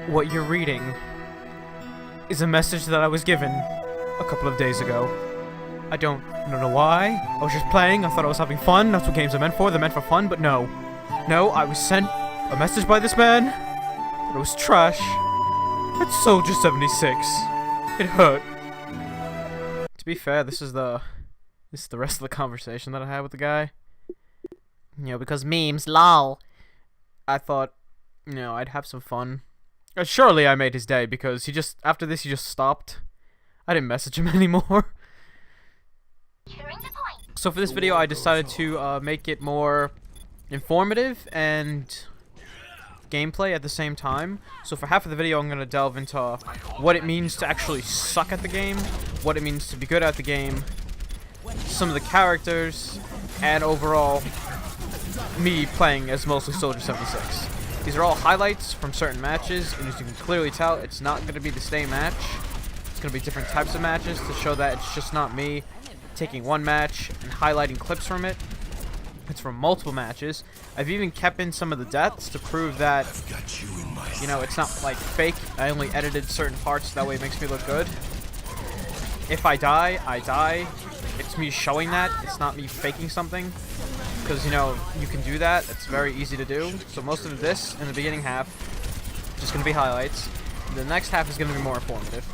What you're reading is a message that I was given a couple of days ago. I don't know why. I was just playing. I thought I was having fun. That's what games are meant for. They're meant for fun, but no. No, I was sent a message by this man. It was trash. It's Soldier 76. It hurt. To be fair, this is the rest of the conversation that I had with the guy. You know, because memes, lol. I thought, you know, I'd have some fun. Surely I made his day, because after this he just stopped. I didn't message him anymore. So for this video I decided to make it more informative and gameplay at the same time. So for half of the video I'm going to delve into what it means to actually suck at the game, what it means to be good at the game, some of the characters, and overall me playing as mostly Soldier 76. These are all highlights from certain matches, and as you can clearly tell, it's not going to be the same match. It's going to be different types of matches to show that it's just not me taking one match and highlighting clips from it. It's from multiple matches. I've even kept in some of the deaths to prove that, you know, it's not like fake. I only edited certain parts, that way it makes me look good. If I die, I die. It's me showing that. It's not me faking something. Because, you know, you can do that. It's very easy to do. So most of this in the beginning half just going to be highlights. The next half is going to be more informative.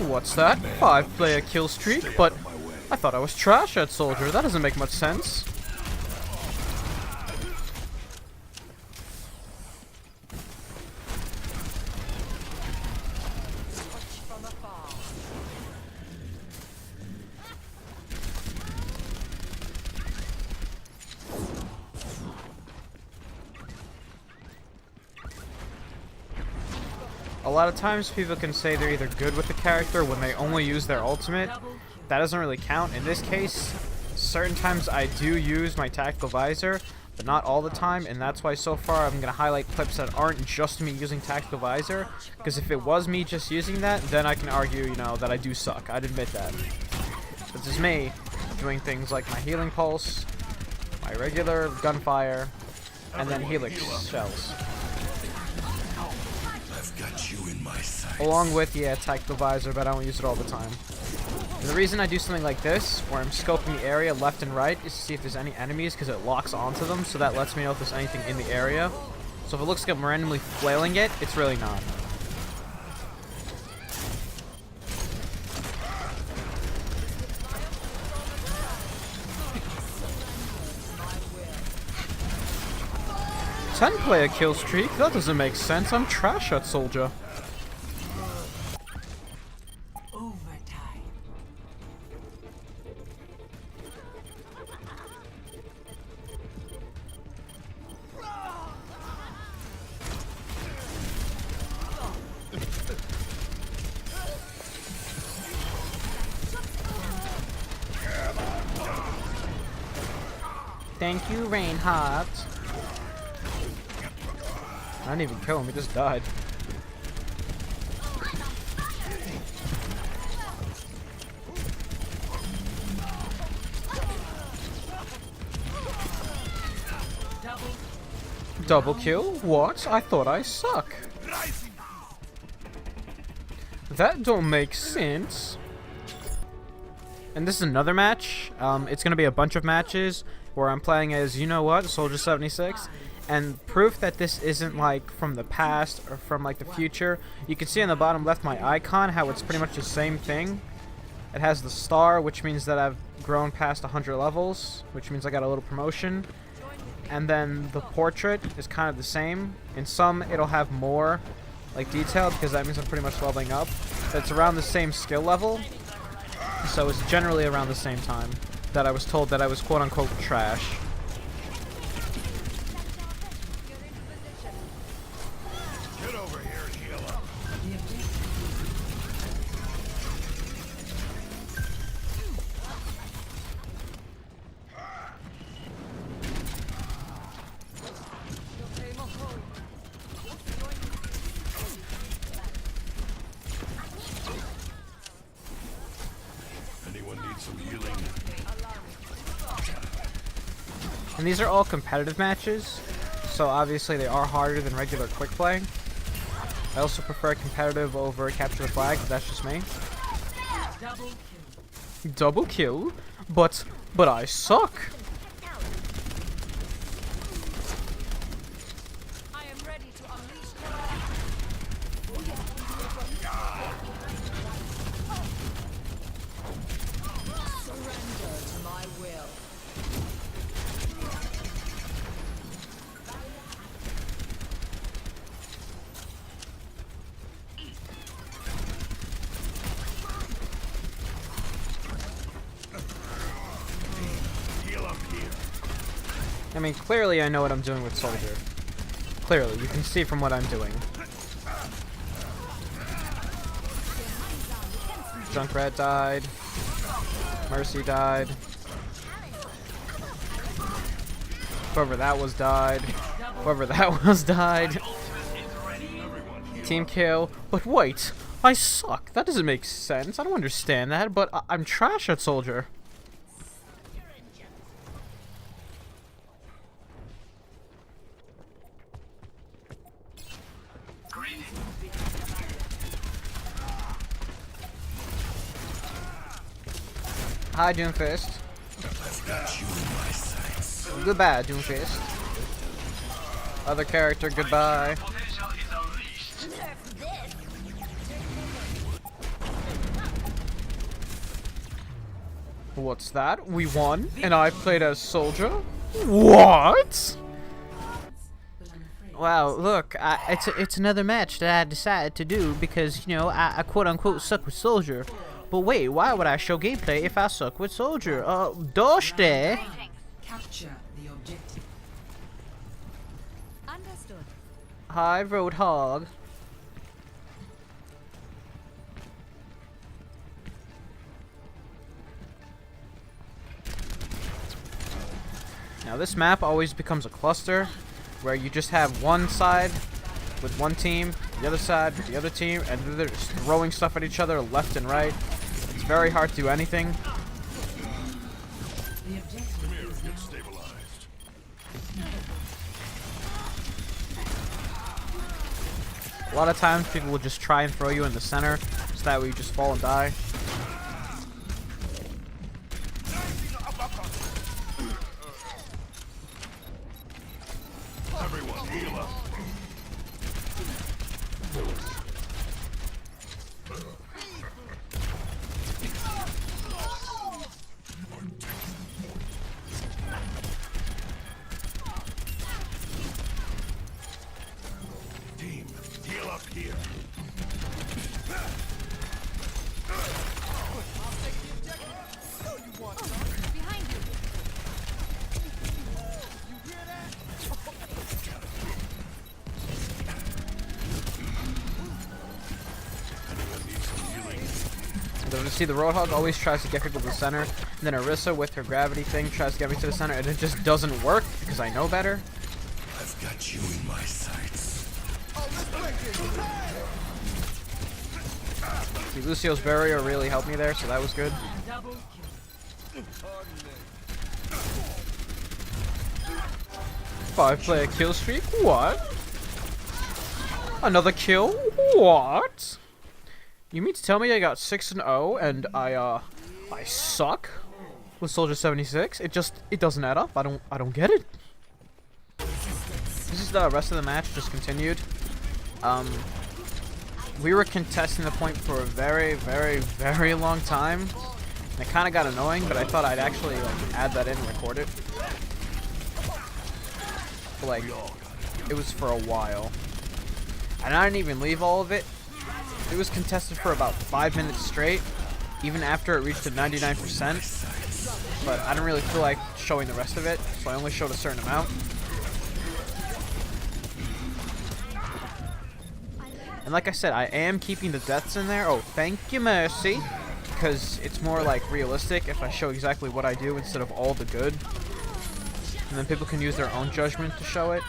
What's that? 5-player kill streak? But I thought I was trash at Soldier. That doesn't make much sense. A lot of times people can say they're either good with the character when they only use their ultimate. That doesn't really count. In this case, certain times I do use my tactical visor, but not all the time, and that's why so far I'm going to highlight clips that aren't just me using tactical visor, because if it was me just using that, then I can argue, you know, that I do suck. I'd admit that. This is me doing things like my healing pulse, my regular gunfire, and then helix shells. Got you in my sights. Along with, yeah, tactical visor, but I don't use it all the time. And the reason I do something like this, where I'm scoping the area left and right, is to see if there's any enemies, because it locks onto them, so that lets me know if there's anything in the area. So if it looks like I'm randomly flailing it, it's really not. Ten-player kill streak? That doesn't make sense. I'm trash at Soldier. Overtime. Thank you, Reinhardt. I didn't even kill him, he just died. Double kill? What? I thought I suck. That don't make sense. And this is another match. It's gonna be a bunch of matches where I'm playing as, you know what, Soldier 76. And proof that this isn't like from the past or from like the future, you can see on the bottom left my icon how it's pretty much the same thing. It has the star, which means that I've grown past 100 levels, which means I got a little promotion. And then the portrait is kind of the same. In some it'll have more like detail, because that means I'm pretty much leveling up. But it's around the same skill level, so it's generally around the same time that I was told that I was quote unquote trash. And these are all competitive matches, so obviously they are harder than regular quick play. I also prefer competitive over capture the flag, but that's just me. Double kill? But I suck! I am ready to unleash surrender to my will. I mean, clearly I know what I'm doing with Soldier. Clearly, you can see from what I'm doing. Junkrat died. Mercy died. Whoever that was died. Whoever that was died. Team kill. But wait, I suck. That doesn't make sense. I don't understand that, but I'm trash at Soldier. Hi, Doomfist. I've got you in my sights. Goodbye, Doomfist. Other character, goodbye. What's that? We won, and I played as Soldier? What? Wow, look, it's another match that I decided to do because, you know, I quote-unquote suck with Soldier. But wait, why would I show gameplay if I suck with Soldier? Doshte! Capture the objective. Understood. Hi, Roadhog. Now this map always becomes a cluster, where you just have one side with one team, the other side with the other team, and they're just throwing stuff at each other left and right. It's very hard to do anything. The objective is Get stabilized. A lot of times people will just try and throw you in the center, so that way you just fall and die. Everyone, heal up. Team, heal up here. behind you. So to see the Roadhog always tries to get people to the center, and then Orisa with her gravity thing tries to get me to the center, and it just doesn't work because I know better. I've got you in my sights. See, Lucio's barrier really helped me there, so that was good. Double kill. 5-player kill streak? What? Another kill? What? You mean to tell me I got 6-0 and I suck with Soldier 76? It doesn't add up. I don't get it. This is the rest of the match just continued. We were contesting the point for a very, very, very long time. And it kind of got annoying, but I thought I'd actually like add that in and record it. But, like, it was for a while. And I didn't even leave all of it. It was contested for about 5 minutes straight, even after it reached a 99%. But I didn't really feel like showing the rest of it, so I only showed a certain amount. And like I said, I am keeping the deaths in there. Oh, thank you, Mercy. Because it's more like realistic if I show exactly what I do instead of all the good. And then people can use their own judgment to show it.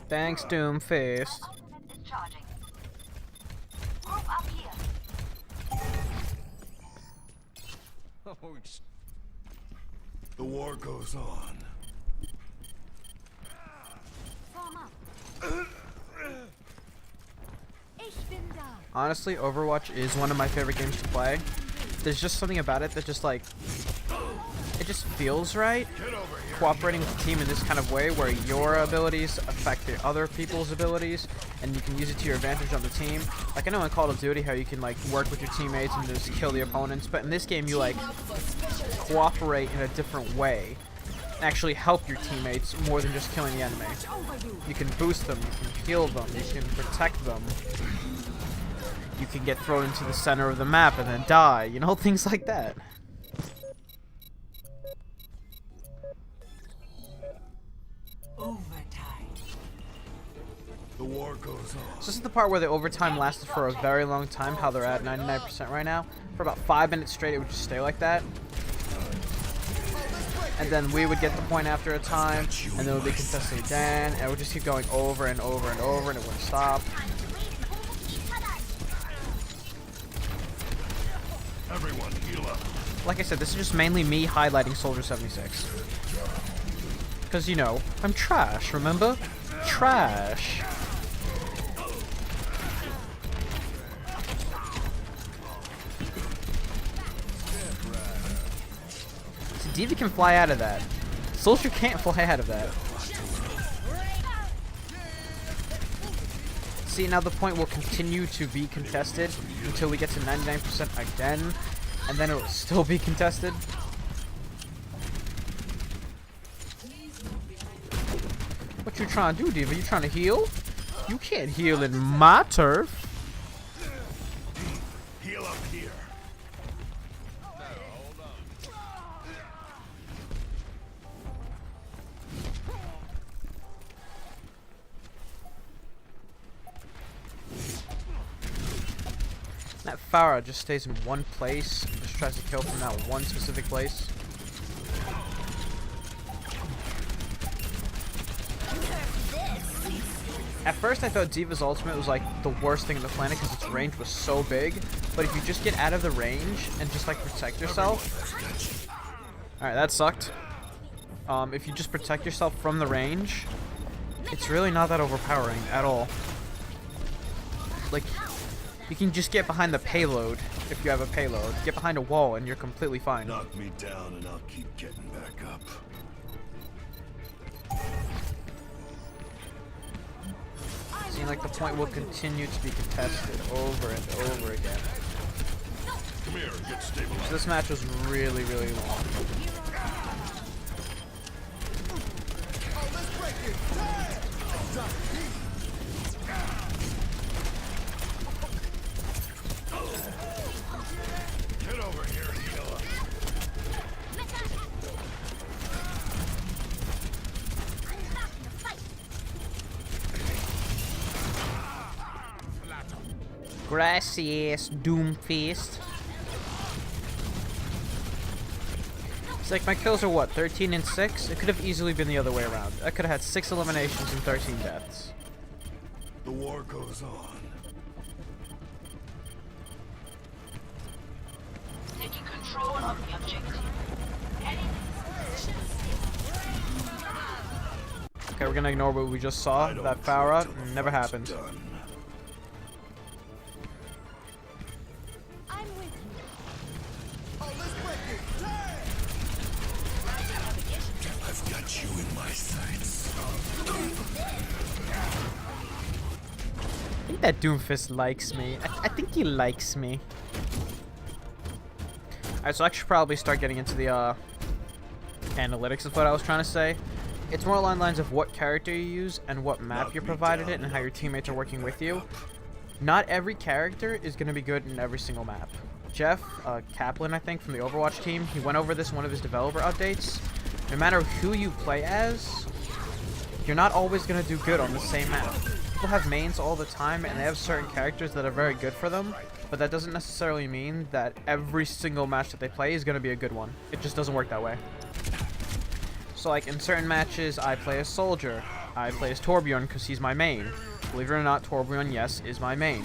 Thanks, Doomfist. Ultimate is charging. Group up here. The war goes on. Form up. Ich bin da. Honestly, Overwatch is one of my favorite games to play. There's just something about it that just like, it just feels right. Get over here. Cooperating with the team in this kind of way where your abilities affect the other people's abilities and you can use it to your advantage on the team. Like I know in Call of Duty how you can like work with your teammates and just kill the opponents, but in this game you like cooperate in a different way. Actually help your teammates more than just killing the enemy. You can boost them, you can heal them, you can protect them. You can get thrown into the center of the map and then die, you know, things like that. Overtime. The war goes on. So this is the part where the overtime lasted for a very long time, how they're at 99% right now. For about 5 minutes straight it would just stay like that. And then we would get the point after a time, and then it would be contested again, and it would just keep going over and over and over, and it wouldn't stop. Everyone heal up. Like I said, this is just mainly me highlighting Soldier 76. Because, you know, I'm trash, remember? Trash. See, Diva can fly out of that. Soldier can't fly out of that. See, now the point will continue to be contested until we get to 99% again, and then it will still be contested. What you trying to do, Diva? You trying to heal? You can't heal in my turf. Heal up here. That Farah just stays in one place and just tries to kill from that one specific place. At first I thought Diva's ultimate was like the worst thing on the planet because its range was so big, but if you just get out of the range and just like protect yourself... Alright, that sucked. If you just protect yourself from the range, it's really not that overpowering at all. Like, you can just get behind the payload if you have a payload. Get behind a wall and you're completely fine. Knock me down and I'll keep getting back up. Seeing like the point will continue to be contested over and over again. Come here, get stabilized. So this match was really, really long. Get over here, heal up. Gracias, Doomfist. It's like my kills are what, 13 and 6? It could have easily been the other way around. I could have had 6 eliminations and 13 deaths. The war goes on. Taking control of the objective. Okay, we're gonna ignore what we just saw. I don't That quit Farah till the never fight's happened. done. I'm with you. I've got you in my sights. I think that Doomfist likes me. I think he likes me. Alright, so I should probably start getting into the analytics of what I was trying to say. It's more along the lines of what character you use and what map you provided it and how your teammates are working with you. Not every character is going to be good in every single map. Jeff Kaplan, I think, from the Overwatch team, he went over this in one of his developer updates. No matter who you play as, you're not always going to do good on the same map. People have mains all the time and they have certain characters that are very good for them, but that doesn't necessarily mean that every single match that they play is going to be a good one. It just doesn't work that way. So like in certain matches I play a soldier, I play as Torbjorn because he's my main. Believe it or not, Torbjorn, yes, is my main.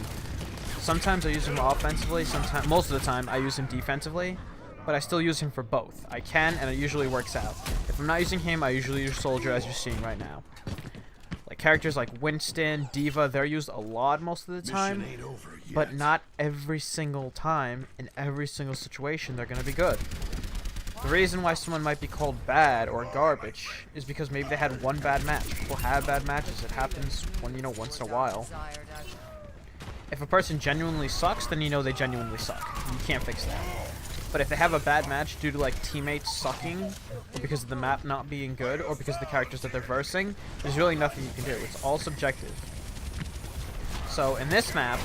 Sometimes I use him offensively, most of the time I use him defensively, but I still use him for both. I can, and it usually works out. If I'm not using him, I usually use Soldier, as you're seeing right now. Like characters like Winston, Diva, they're used a lot most of the time, but not every single time, in every single situation, they're gonna be good. The reason why someone might be called bad or garbage is because maybe they had one bad match. People have bad matches. It happens when, you know, once in a while. If a person genuinely sucks, then you know they genuinely suck. You can't fix that. But if they have a bad match due to like teammates sucking, or because of the map not being good, or because of the characters that they're versing, there's really nothing you can do. It's all subjective. So in this map,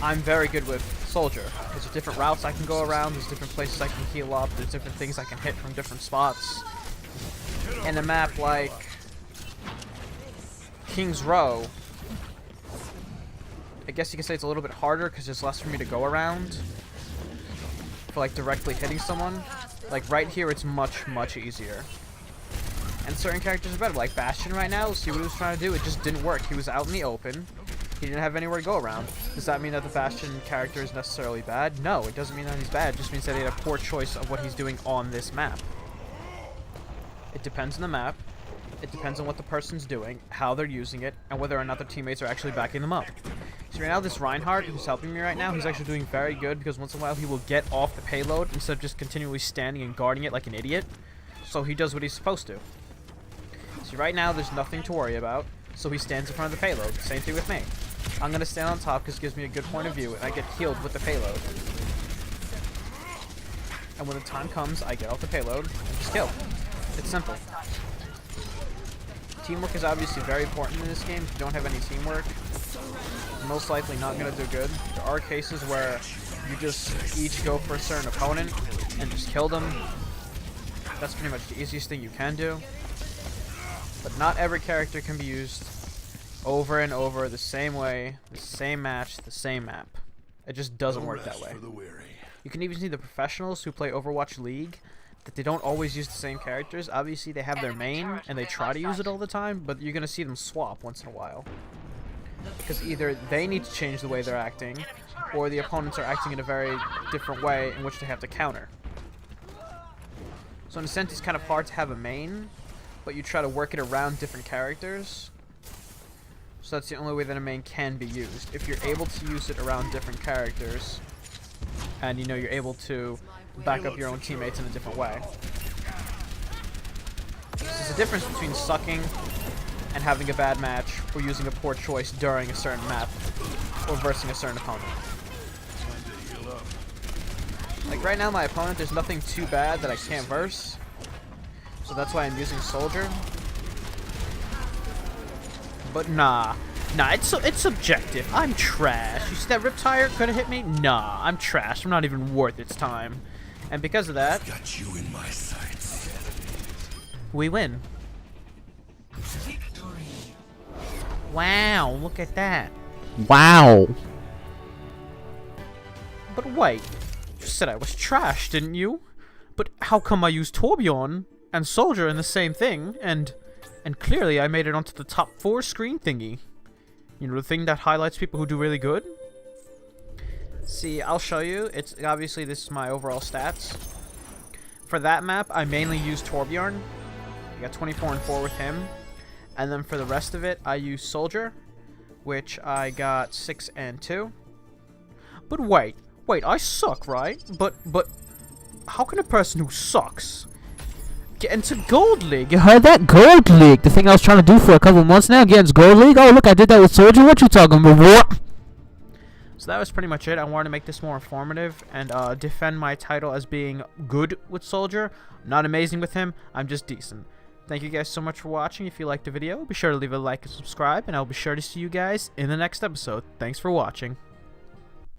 I'm very good with Soldier. There's different routes I can go around, there's different places I can heal up, there's different things I can hit from different spots. In a map like King's Row, I guess you could say it's a little bit harder because there's less for me to go around for like directly hitting someone. Like right here it's much easier. And certain characters are better, like Bastion right now. See what he was trying to do? It just didn't work. He was out in the open. He didn't have anywhere to go around. Does that mean that the Bastion character is necessarily bad? No, it doesn't mean that he's bad. It just means that he had a poor choice of what he's doing on this map. It depends on the map. It depends on what the person's doing, how they're using it, and whether or not their teammates are actually backing them up. So right now this Reinhardt, who's helping me right now, he's actually doing very good because once in a while he will get off the payload instead of just continually standing and guarding it like an idiot. So he does what he's supposed to. See, right now there's nothing to worry about, so he stands in front of the payload. Same thing with me. I'm going to stand on top because it gives me a good point of view, and I get healed with the payload. And when the time comes, I get off the payload and just kill. It's simple. Teamwork is obviously very important in this game. If you don't have any teamwork, you're most likely not going to do good. There are cases where you just each go for a certain opponent and just kill them. That's pretty much the easiest thing you can do. But not every character can be used over and over the same way, the same match, the same map. It just doesn't work that way. You can even see the professionals who play Overwatch League, that they don't always use the same characters. Obviously they have their main and they try to use it all the time, but you're going to see them swap once in a while. Because either they need to change the way they're acting, or the opponents are acting in a very different way in which they have to counter. So in a sense it's kind of hard to have a main, but you try to work it around different characters. So that's the only way that a main can be used. If you're able to use it around different characters, and you know you're able to back up your own teammates in a different way. There's a difference between sucking and having a bad match, or using a poor choice during a certain map, or versing a certain opponent. Like right now my opponent, there's nothing too bad that I can't verse, so that's why I'm using Soldier. But nah, it's subjective. I'm trash. You see that Riptire could have hit me? Nah, I'm trash. I'm not even worth its time. And because of that, Got you in my sights. we win. Wow, look at that. Wow. But wait, you said I was trash, didn't you? But how come I used Torbjorn and Soldier in the same thing, and clearly I made it onto the top 4 screen thingy? You know, the thing that highlights people who do really good? See, I'll show you. It's obviously this is my overall stats. For that map, I mainly used Torbjorn. I got 24 and 4 with him. And then for the rest of it, I used Soldier, which I got 6 and 2. But wait, I suck, right? But how can a person who sucks get into Gold League? You heard that? Gold League, the thing I was trying to do for a couple months now, get into Gold League. Oh, look, I did that with Soldier. What you talking about? What? So that was pretty much it. I wanted to make this more informative and defend my title as being good with Soldier. I'm not amazing with him. I'm just decent. Thank you guys so much for watching. If you liked the video, be sure to leave a like and subscribe, and I'll be sure to see you guys in the next episode. Thanks for watching.